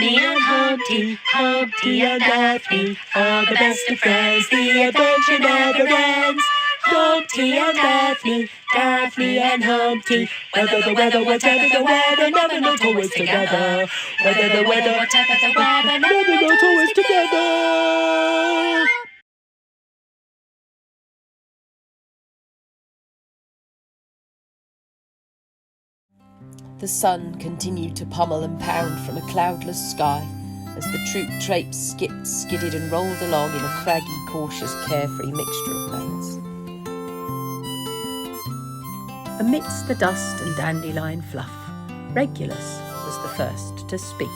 Daphne and Humpty, Humpty and Daphne are the best of friends. The adventure never ends. Humpty and Daphne, Daphne and Humpty. Whether the weather, whatever the weather, never not always together. Whether the weather, whatever the weather, never not always together. The sun continued to pummel and pound from a cloudless sky as the troop traipsed, skipped, skidded and rolled along in a craggy, cautious, carefree mixture of modes. Amidst the dust and dandelion fluff, Regulus was the first to speak.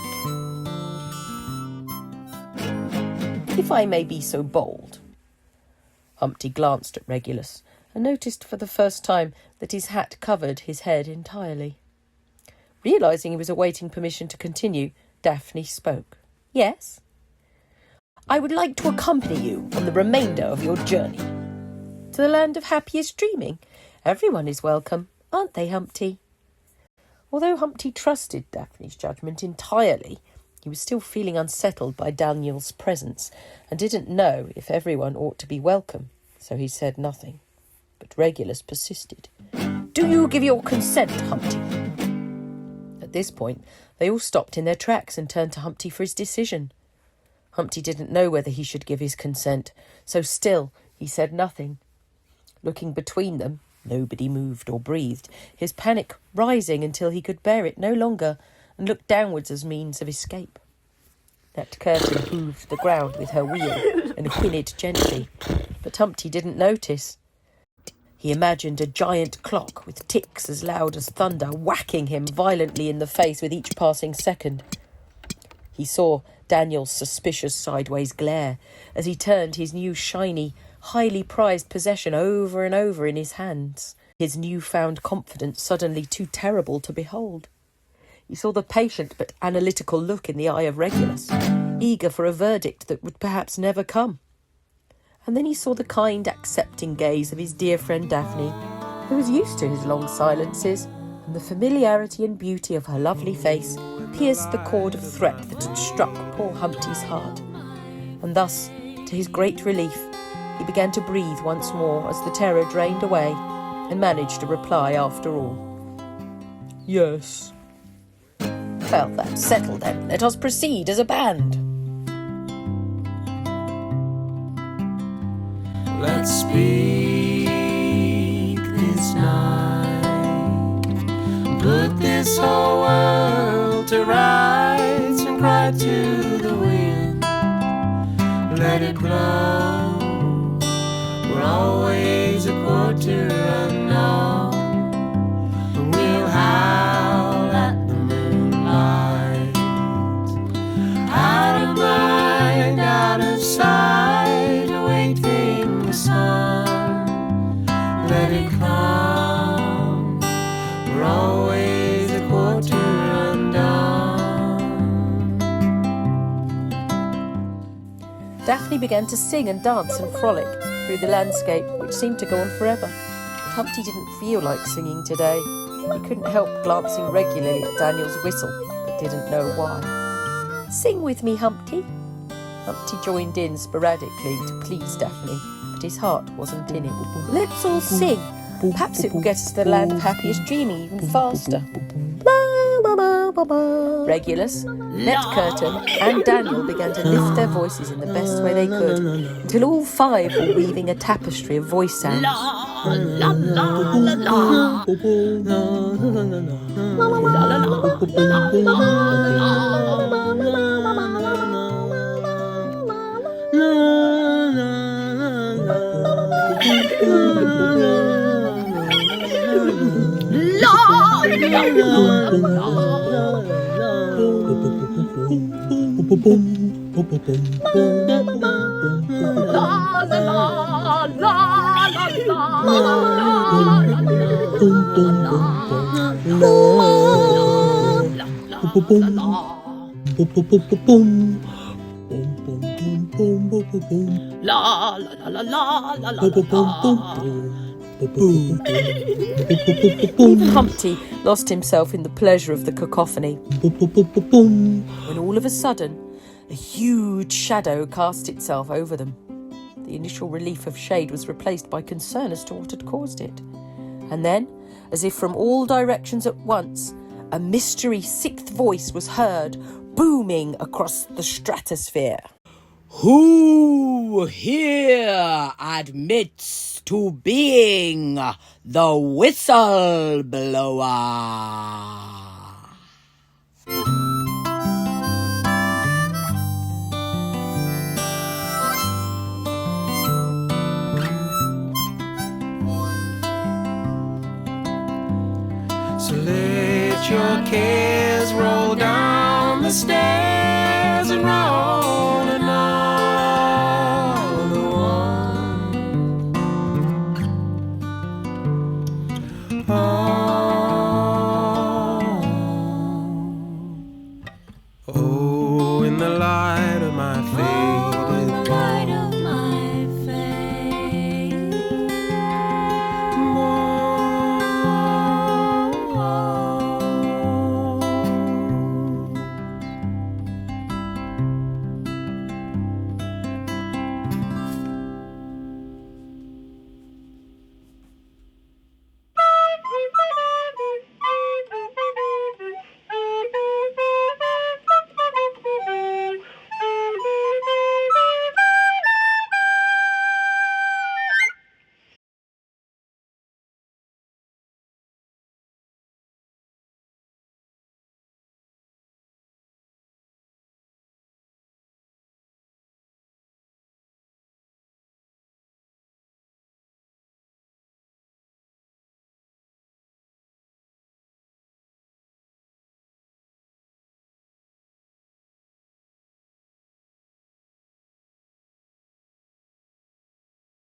If I may be so bold. Humpty glanced at Regulus and noticed for the first time that his hat covered his head entirely. Realising he was awaiting permission to continue, Daphne spoke. Yes? I would like to accompany you on the remainder of your journey. To the land of happiest dreaming. Everyone is welcome, aren't they, Humpty? Although Humpty trusted Daphne's judgment entirely, he was still feeling unsettled by Daniel's presence and didn't know if everyone ought to be welcome, so he said nothing. But Regulus persisted. Do you give your consent, Humpty? At this point, they all stopped in their tracks and turned to Humpty for his decision. Humpty didn't know whether he should give his consent, so still he said nothing. Looking between them, nobody moved or breathed, his panic rising until he could bear it no longer and looked downwards as means of escape. Curtain hooved the ground with her wheel and whinnied gently, but Humpty didn't notice. He imagined a giant clock with ticks as loud as thunder whacking him violently in the face with each passing second. He saw Daniel's suspicious sideways glare as he turned his new shiny, highly prized possession over and over in his hands, his newfound confidence suddenly too terrible to behold. He saw the patient but analytical look in the eye of Regulus, eager for a verdict that would perhaps never come. And then he saw the kind, accepting gaze of his dear friend Daphne, who was used to his long silences, and the familiarity and beauty of her lovely face pierced the chord of threat that had struck poor Humpty's heart. And thus, to his great relief, he began to breathe once more as the terror drained away and managed a reply after all. Yes. Well, that's settled then. Let us proceed as a band. Let's speak this night, put this whole world to rights and cry to the wind. Let it blow, we're always a quarter unknown. We'll howl at the moonlight, out of mind, out of sight, awaiting the sun. Let it come, we're always a quarter undone. Daphne began to sing and dance and frolic through the landscape, which seemed to go on forever. But Humpty didn't feel like singing today. He couldn't help glancing regularly at Daniel's whistle, but didn't know why. Sing with me, Humpty. Humpty joined in sporadically to please Daphne, but his heart wasn't in it. Let's all sing. Perhaps it will get us to the land of happiest dreaming even faster. Regulus, Curtain and Daniel began to lift their voices in the best way they could, until all five were weaving a tapestry of voice sounds. La la la la la. Even Humpty lost himself in the pleasure of the cacophony. When all of a sudden, a huge shadow cast itself over them. The initial relief of shade was replaced by concern as to what had caused it. And then, as if from all directions at once, a mystery sixth voice was heard, booming across the stratosphere. Who here admits to being the whistleblower? So let your cares roll down the stairs and roll